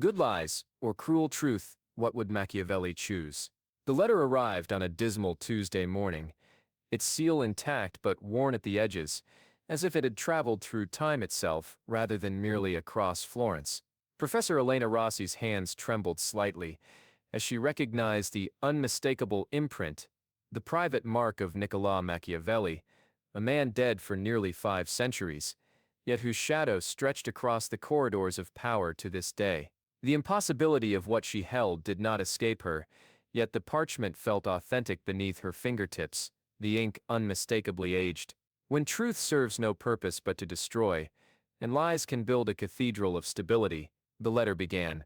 Good lies, or cruel truth, what would Machiavelli choose? The letter arrived on a dismal Tuesday morning, its seal intact but worn at the edges, as if it had traveled through time itself rather than merely across Florence. Professor Elena Rossi's hands trembled slightly as she recognized the unmistakable imprint, the private mark of Niccolo Machiavelli, a man dead for nearly 5 centuries, yet whose shadow stretched across the corridors of power to this day. The impossibility of what she held did not escape her, yet the parchment felt authentic beneath her fingertips, the ink unmistakably aged. When truth serves no purpose but to destroy, and lies can build a cathedral of stability, the letter began.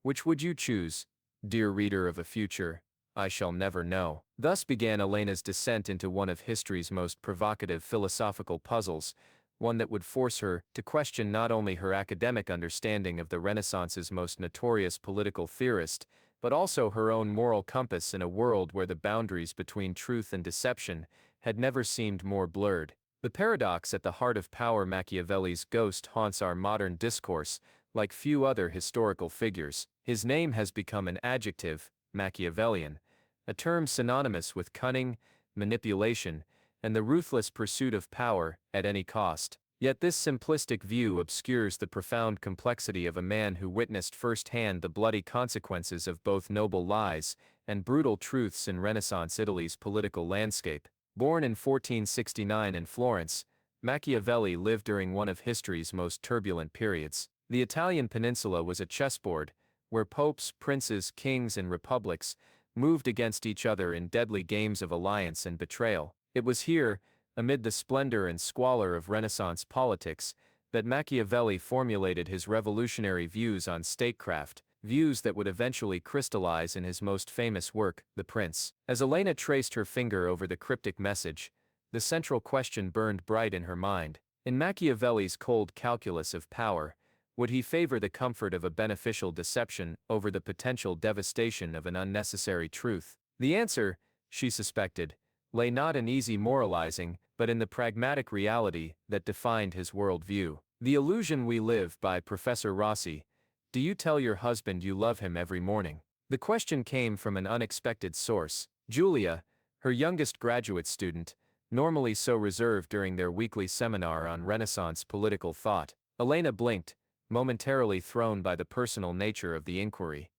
Which would you choose, dear reader of a future I shall never know? Thus began Elena's descent into one of history's most provocative philosophical puzzles, one that would force her to question not only her academic understanding of the Renaissance's most notorious political theorist, but also her own moral compass in a world where the boundaries between truth and deception had never seemed more blurred. The paradox at the heart of power. Machiavelli's ghost haunts our modern discourse, like few other historical figures. His name has become an adjective, Machiavellian, a term synonymous with cunning, manipulation, and the ruthless pursuit of power at any cost. Yet this simplistic view obscures the profound complexity of a man who witnessed firsthand the bloody consequences of both noble lies and brutal truths in Renaissance Italy's political landscape. Born in 1469 in Florence, Machiavelli lived during one of history's most turbulent periods. The Italian peninsula was a chessboard, where popes, princes, kings, and republics moved against each other in deadly games of alliance and betrayal. It was here, amid the splendor and squalor of Renaissance politics, that Machiavelli formulated his revolutionary views on statecraft, views that would eventually crystallize in his most famous work, The Prince. As Elena traced her finger over the cryptic message, the central question burned bright in her mind. In Machiavelli's cold calculus of power, would he favor the comfort of a beneficial deception over the potential devastation of an unnecessary truth? The answer, she suspected, lay not in easy moralizing, but in the pragmatic reality that defined his worldview. The Illusion We Live by Professor Rossi. Do you tell your husband you love him every morning? The question came from an unexpected source. Julia, her youngest graduate student, normally so reserved during their weekly seminar on Renaissance political thought. Elena blinked, momentarily thrown by the personal nature of the inquiry.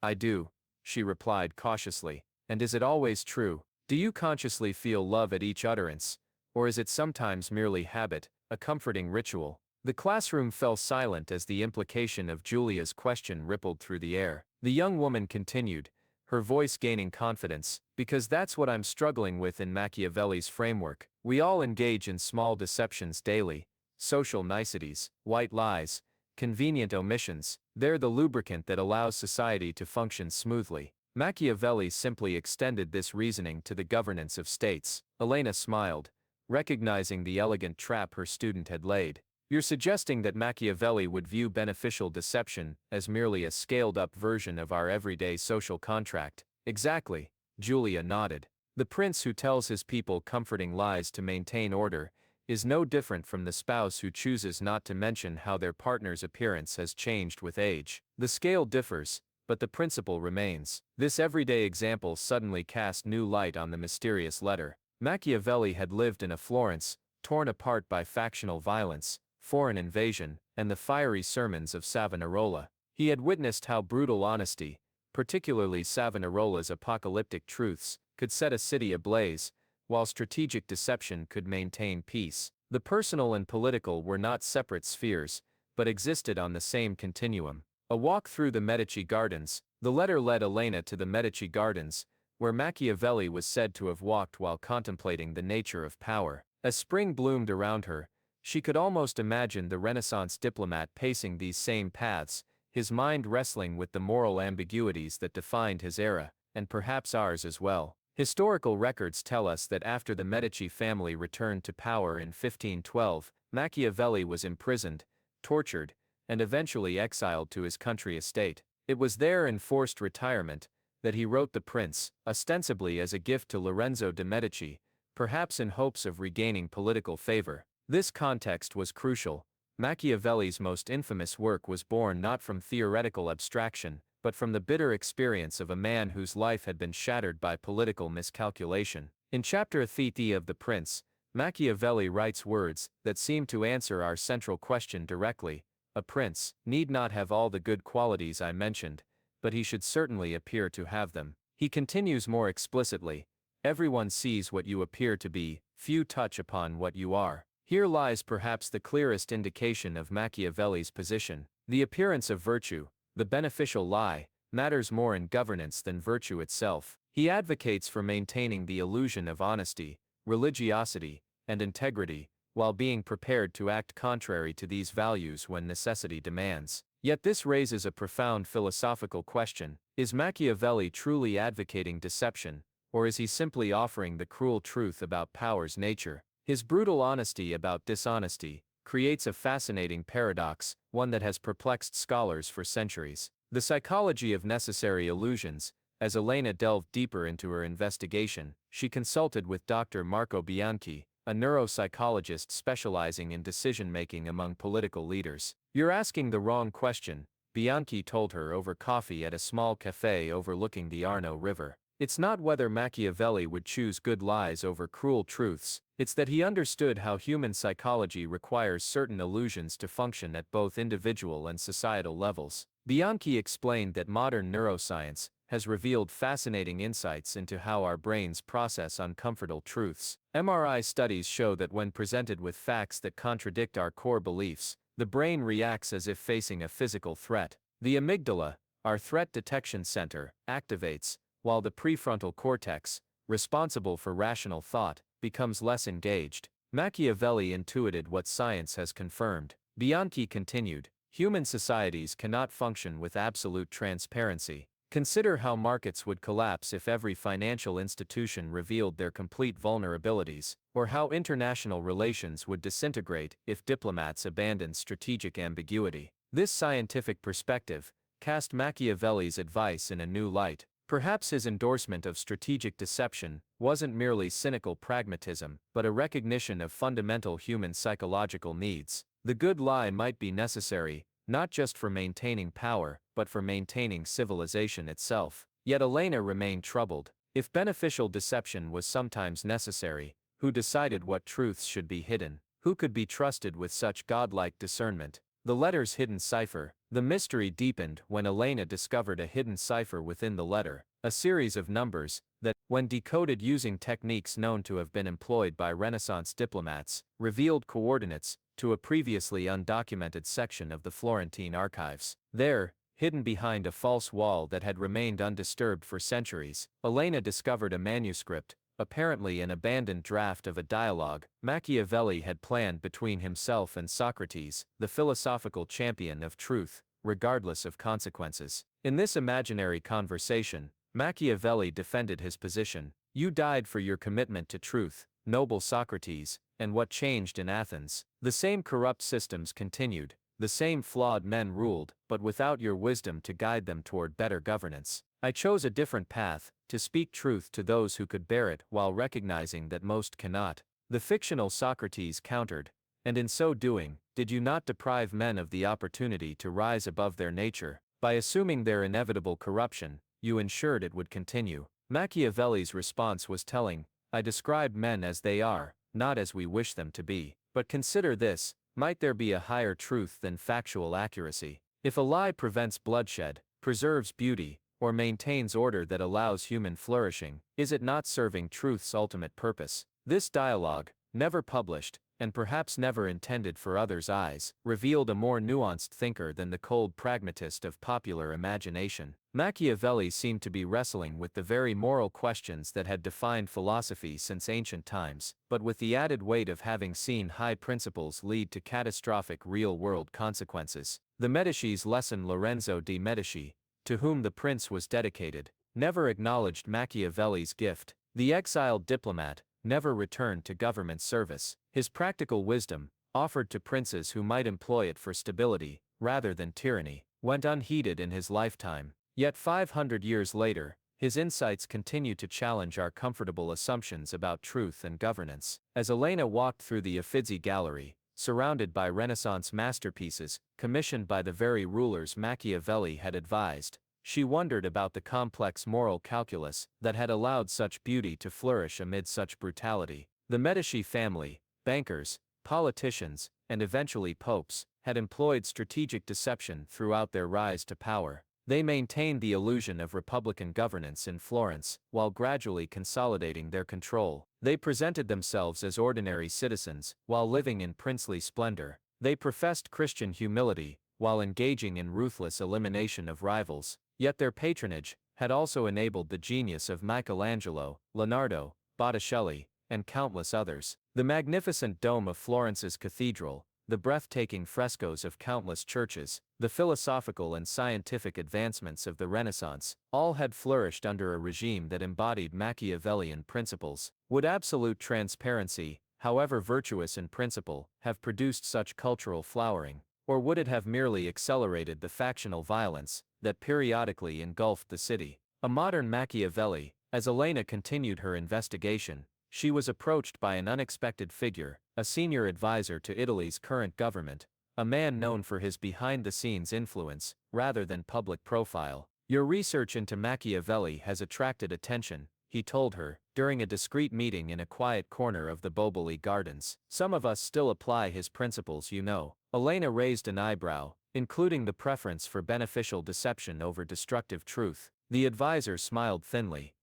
I do, she replied cautiously. And is it always true? Do you consciously feel love at each utterance, or is it sometimes merely habit, a comforting ritual? The classroom fell silent as the implication of Julia's question rippled through the air. The young woman continued, her voice gaining confidence, because that's what I'm struggling with in Machiavelli's framework. We all engage in small deceptions daily, social niceties, white lies, convenient omissions. They're the lubricant that allows society to function smoothly. Machiavelli simply extended this reasoning to the governance of states. Elena smiled, recognizing the elegant trap her student had laid. You're suggesting that Machiavelli would view beneficial deception as merely a scaled-up version of our everyday social contract. Exactly, Julia nodded. The prince who tells his people comforting lies to maintain order is no different from the spouse who chooses not to mention how their partner's appearance has changed with age. The scale differs, but the principle remains. This everyday example suddenly cast new light on the mysterious letter. Machiavelli had lived in a Florence, torn apart by factional violence, foreign invasion, and the fiery sermons of Savonarola. He had witnessed how brutal honesty, particularly Savonarola's apocalyptic truths, could set a city ablaze, while strategic deception could maintain peace. The personal and political were not separate spheres, but existed on the same continuum. A walk through the Medici Gardens. The letter led Elena to the Medici Gardens, where Machiavelli was said to have walked while contemplating the nature of power. As spring bloomed around her, she could almost imagine the Renaissance diplomat pacing these same paths, his mind wrestling with the moral ambiguities that defined his era, and perhaps ours as well. Historical records tell us that after the Medici family returned to power in 1512, Machiavelli was imprisoned, tortured, and eventually exiled to his country estate. It was there in forced retirement that he wrote The Prince, ostensibly as a gift to Lorenzo de' Medici, perhaps in hopes of regaining political favor. This context was crucial. Machiavelli's most infamous work was born not from theoretical abstraction, but from the bitter experience of a man whose life had been shattered by political miscalculation. In chapter Theti of The Prince, Machiavelli writes words that seem to answer our central question directly. A prince need not have all the good qualities I mentioned, but he should certainly appear to have them. He continues more explicitly, everyone sees what you appear to be, few touch upon what you are. Here lies perhaps the clearest indication of Machiavelli's position. The appearance of virtue, the beneficial lie, matters more in governance than virtue itself. He advocates for maintaining the illusion of honesty, religiosity, and integrity, while being prepared to act contrary to these values when necessity demands. Yet this raises a profound philosophical question: is Machiavelli truly advocating deception, or is he simply offering the cruel truth about power's nature? His brutal honesty about dishonesty creates a fascinating paradox, one that has perplexed scholars for centuries. The psychology of necessary illusions. As Elena delved deeper into her investigation, she consulted with Dr. Marco Bianchi, a neuropsychologist specializing in decision-making among political leaders. "You're asking the wrong question," Bianchi told her over coffee at a small cafe overlooking the Arno River. "It's not whether Machiavelli would choose good lies over cruel truths, it's that he understood how human psychology requires certain illusions to function at both individual and societal levels." Bianchi explained that modern neuroscience has revealed fascinating insights into how our brains process uncomfortable truths. MRI studies show that when presented with facts that contradict our core beliefs, the brain reacts as if facing a physical threat. The amygdala, our threat detection center, activates, while the prefrontal cortex, responsible for rational thought, becomes less engaged. Machiavelli intuited what science has confirmed. Bianchi continued, human societies cannot function with absolute transparency. Consider how markets would collapse if every financial institution revealed their complete vulnerabilities, or how international relations would disintegrate if diplomats abandoned strategic ambiguity. This scientific perspective cast Machiavelli's advice in a new light. Perhaps his endorsement of strategic deception wasn't merely cynical pragmatism, but a recognition of fundamental human psychological needs. The good lie might be necessary, not just for maintaining power, but for maintaining civilization itself. Yet Elena remained troubled. If beneficial deception was sometimes necessary, who decided what truths should be hidden? Who could be trusted with such godlike discernment? The letter's hidden cipher. The mystery deepened when Elena discovered a hidden cipher within the letter, a series of numbers that, when decoded using techniques known to have been employed by Renaissance diplomats, revealed coordinates to a previously undocumented section of the Florentine archives. There, hidden behind a false wall that had remained undisturbed for centuries, Elena discovered a manuscript, apparently an abandoned draft of a dialogue Machiavelli had planned between himself and Socrates, the philosophical champion of truth, regardless of consequences. In this imaginary conversation, Machiavelli defended his position. "You died for your commitment to truth, noble Socrates, and what changed in Athens? The same corrupt systems continued, the same flawed men ruled, but without your wisdom to guide them toward better governance. I chose a different path, to speak truth to those who could bear it while recognizing that most cannot." The fictional Socrates countered, "And in so doing, did you not deprive men of the opportunity to rise above their nature? By assuming their inevitable corruption, you ensured it would continue." Machiavelli's response was telling, "I described men as they are, not as we wish them to be. But consider this, might there be a higher truth than factual accuracy? If a lie prevents bloodshed, preserves beauty, or maintains order that allows human flourishing, is it not serving truth's ultimate purpose?" This dialogue, never published, and perhaps never intended for others' eyes, revealed a more nuanced thinker than the cold pragmatist of popular imagination. Machiavelli seemed to be wrestling with the very moral questions that had defined philosophy since ancient times, but with the added weight of having seen high principles lead to catastrophic real-world consequences. The Medici's lesson. Lorenzo de' Medici, to whom the prince was dedicated, never acknowledged Machiavelli's gift. The exiled diplomat never returned to government service. His practical wisdom, offered to princes who might employ it for stability, rather than tyranny, went unheeded in his lifetime. Yet 500 years later, his insights continue to challenge our comfortable assumptions about truth and governance. As Elena walked through the Uffizi Gallery, surrounded by Renaissance masterpieces, commissioned by the very rulers Machiavelli had advised, she wondered about the complex moral calculus that had allowed such beauty to flourish amid such brutality. The Medici family, bankers, politicians, and eventually popes, had employed strategic deception throughout their rise to power. They maintained the illusion of republican governance in Florence, while gradually consolidating their control. They presented themselves as ordinary citizens, while living in princely splendor. They professed Christian humility, while engaging in ruthless elimination of rivals. Yet their patronage had also enabled the genius of Michelangelo, Leonardo, Botticelli, and countless others. The magnificent dome of Florence's cathedral, the breathtaking frescoes of countless churches, the philosophical and scientific advancements of the Renaissance, all had flourished under a regime that embodied Machiavellian principles. Would absolute transparency, however virtuous in principle, have produced such cultural flowering, or would it have merely accelerated the factional violence that periodically engulfed the city? A modern Machiavelli. As Elena continued her investigation, she was approached by an unexpected figure, a senior advisor to Italy's current government, a man known for his behind-the-scenes influence, rather than public profile. "Your research into Machiavelli has attracted attention," he told her, during a discreet meeting in a quiet corner of the Boboli Gardens. "Some of us still apply his principles, you know." Elena raised an eyebrow, including the preference for beneficial deception over destructive truth. The advisor smiled thinly.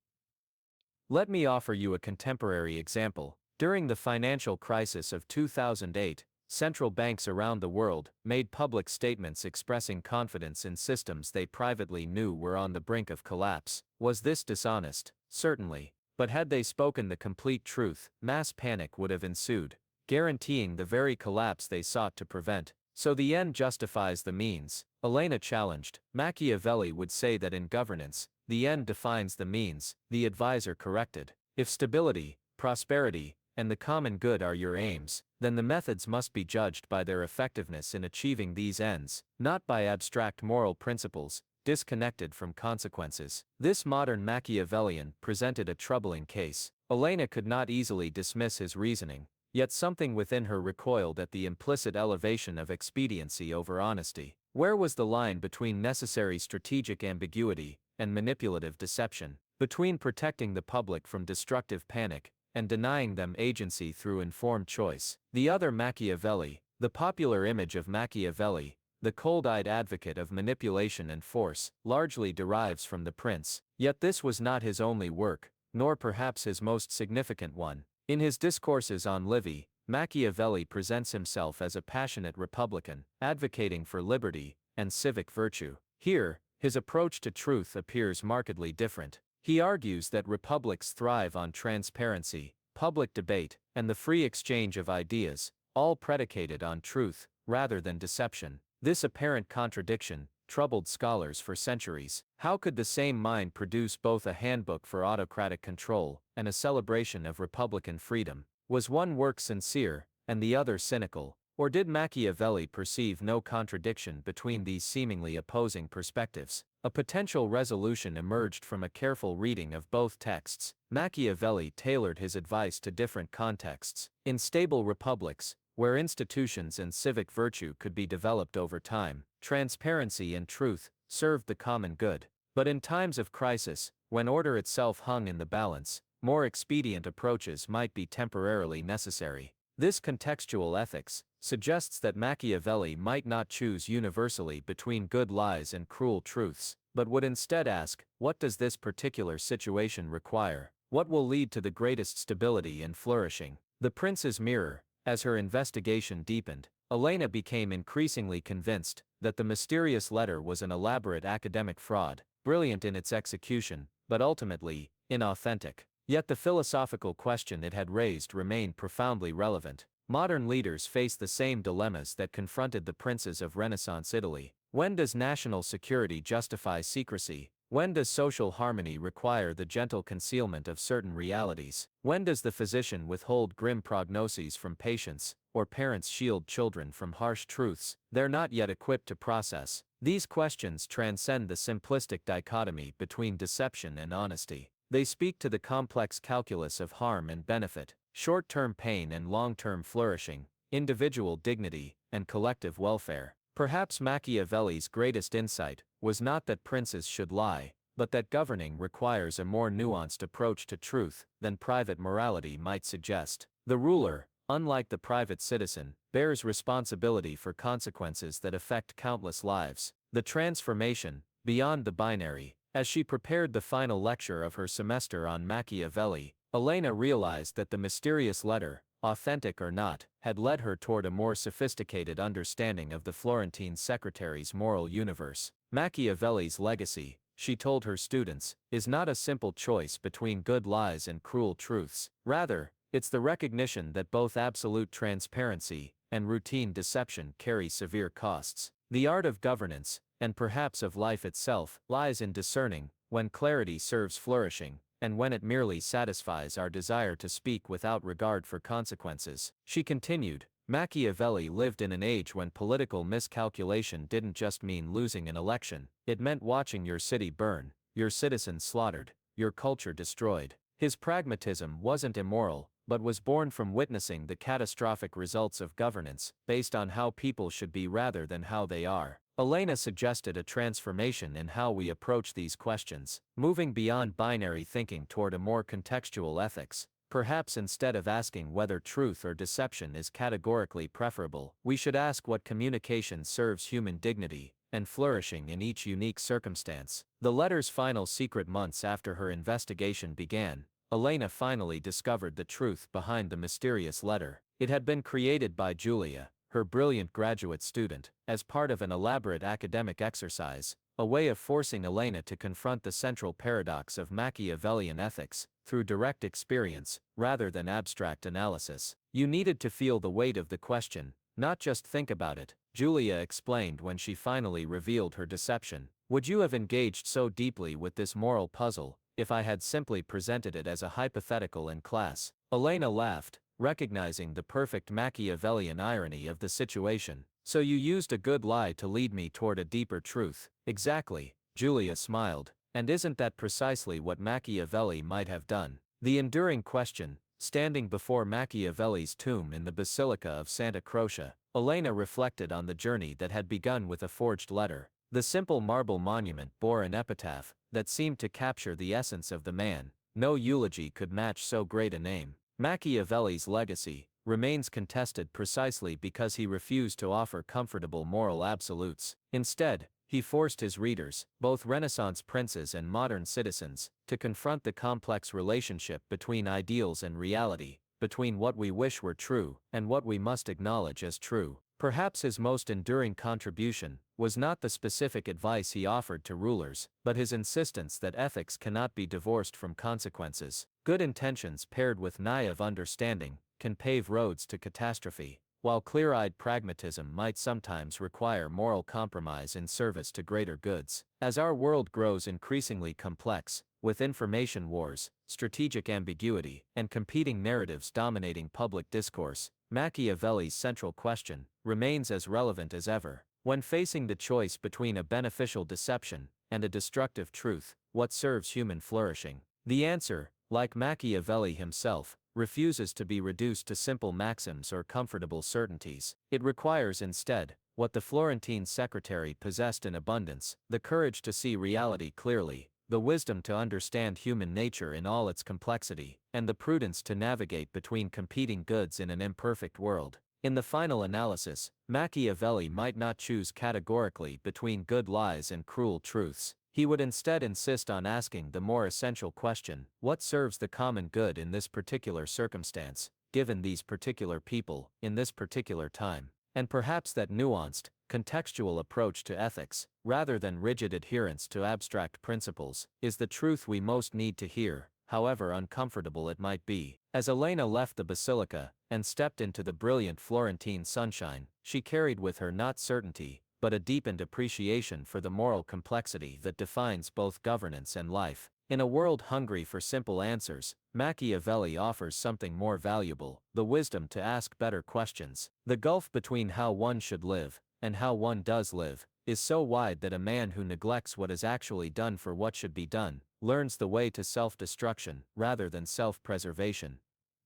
"Let me offer you a contemporary example. During the financial crisis of 2008, central banks around the world made public statements expressing confidence in systems they privately knew were on the brink of collapse. Was this dishonest? Certainly. But had they spoken the complete truth, mass panic would have ensued, guaranteeing the very collapse they sought to prevent. So the end justifies the means," Elena challenged. "Machiavelli would say that in governance, the end defines the means," the advisor corrected. "If stability, prosperity, and the common good are your aims, then the methods must be judged by their effectiveness in achieving these ends, not by abstract moral principles, disconnected from consequences." This modern Machiavellian presented a troubling case. Elena could not easily dismiss his reasoning, yet something within her recoiled at the implicit elevation of expediency over honesty. Where was the line between necessary strategic ambiguity and manipulative deception, between protecting the public from destructive panic and denying them agency through informed choice? The other Machiavelli, the popular image of Machiavelli, the cold-eyed advocate of manipulation and force, largely derives from the prince. Yet this was not his only work, nor perhaps his most significant one. In his discourses on Livy, Machiavelli presents himself as a passionate republican, advocating for liberty and civic virtue. Here, his approach to truth appears markedly different. He argues that republics thrive on transparency, public debate, and the free exchange of ideas, all predicated on truth, rather than deception. This apparent contradiction troubled scholars for centuries. How could the same mind produce both a handbook for autocratic control and a celebration of republican freedom? Was one work sincere, and the other cynical? Or did Machiavelli perceive no contradiction between these seemingly opposing perspectives? A potential resolution emerged from a careful reading of both texts. Machiavelli tailored his advice to different contexts. In stable republics, where institutions and civic virtue could be developed over time, transparency and truth served the common good. But in times of crisis, when order itself hung in the balance, more expedient approaches might be temporarily necessary. This contextual ethics suggests that Machiavelli might not choose universally between good lies and cruel truths, but would instead ask, what does this particular situation require? What will lead to the greatest stability and flourishing? The Prince's Mirror. As her investigation deepened, Elena became increasingly convinced that the mysterious letter was an elaborate academic fraud, brilliant in its execution, but ultimately inauthentic. Yet the philosophical question it had raised remained profoundly relevant. Modern leaders face the same dilemmas that confronted the princes of Renaissance Italy. When does national security justify secrecy? When does social harmony require the gentle concealment of certain realities? When does the physician withhold grim prognoses from patients, or parents shield children from harsh truths they're not yet equipped to process? These questions transcend the simplistic dichotomy between deception and honesty. They speak to the complex calculus of harm and benefit, short-term pain and long-term flourishing, individual dignity, and collective welfare. Perhaps Machiavelli's greatest insight was not that princes should lie, but that governing requires a more nuanced approach to truth than private morality might suggest. The ruler, unlike the private citizen, bears responsibility for consequences that affect countless lives. The transformation, beyond the binary. As she prepared the final lecture of her semester on Machiavelli, Elena realized that the mysterious letter, authentic or not, had led her toward a more sophisticated understanding of the Florentine secretary's moral universe. Machiavelli's legacy, she told her students, is not a simple choice between good lies and cruel truths. Rather, it's the recognition that both absolute transparency and routine deception carry severe costs. The art of governance, and perhaps of life itself, lies in discerning when clarity serves flourishing, and when it merely satisfies our desire to speak without regard for consequences. She continued, Machiavelli lived in an age when political miscalculation didn't just mean losing an election, it meant watching your city burn, your citizens slaughtered, your culture destroyed. His pragmatism wasn't immoral, but was born from witnessing the catastrophic results of governance, based on how people should be rather than how they are. Elena suggested a transformation in how we approach these questions, moving beyond binary thinking toward a more contextual ethics. Perhaps instead of asking whether truth or deception is categorically preferable, we should ask what communication serves human dignity and flourishing in each unique circumstance. The letter's final secret months after her investigation began, Elena finally discovered the truth behind the mysterious letter. It had been created by Julia, her brilliant graduate student, as part of an elaborate academic exercise, a way of forcing Elena to confront the central paradox of Machiavellian ethics, through direct experience, rather than abstract analysis. You needed to feel the weight of the question, not just think about it, Julia explained when she finally revealed her deception. Would you have engaged so deeply with this moral puzzle, if I had simply presented it as a hypothetical in class? Elena laughed, recognizing the perfect Machiavellian irony of the situation. So you used a good lie to lead me toward a deeper truth. Exactly, Julia smiled. And isn't that precisely what Machiavelli might have done? The enduring question, standing before Machiavelli's tomb in the Basilica of Santa Croce, Elena reflected on the journey that had begun with a forged letter. The simple marble monument bore an epitaph that seemed to capture the essence of the man. No eulogy could match so great a name. Machiavelli's legacy remains contested precisely because he refused to offer comfortable moral absolutes. Instead, he forced his readers, both Renaissance princes and modern citizens, to confront the complex relationship between ideals and reality, between what we wish were true and what we must acknowledge as true. Perhaps his most enduring contribution was not the specific advice he offered to rulers, but his insistence that ethics cannot be divorced from consequences. Good intentions paired with naive understanding can pave roads to catastrophe, while clear-eyed pragmatism might sometimes require moral compromise in service to greater goods. As our world grows increasingly complex, with information wars, strategic ambiguity, and competing narratives dominating public discourse, Machiavelli's central question remains as relevant as ever. When facing the choice between a beneficial deception and a destructive truth, what serves human flourishing? The answer, like Machiavelli himself, refuses to be reduced to simple maxims or comfortable certainties. It requires instead, what the Florentine secretary possessed in abundance, the courage to see reality clearly, the wisdom to understand human nature in all its complexity, and the prudence to navigate between competing goods in an imperfect world. In the final analysis, Machiavelli might not choose categorically between good lies and cruel truths. He would instead insist on asking the more essential question, what serves the common good in this particular circumstance, given these particular people, in this particular time? And perhaps that nuanced, contextual approach to ethics, rather than rigid adherence to abstract principles, is the truth we most need to hear, however uncomfortable it might be. As Elena left the basilica and stepped into the brilliant Florentine sunshine, she carried with her not certainty, but a deepened appreciation for the moral complexity that defines both governance and life. In a world hungry for simple answers, Machiavelli offers something more valuable, the wisdom to ask better questions. The gulf between how one should live and how one does live is so wide that a man who neglects what is actually done for what should be done learns the way to self-destruction rather than self-preservation.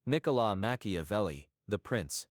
Niccolo Machiavelli, the Prince.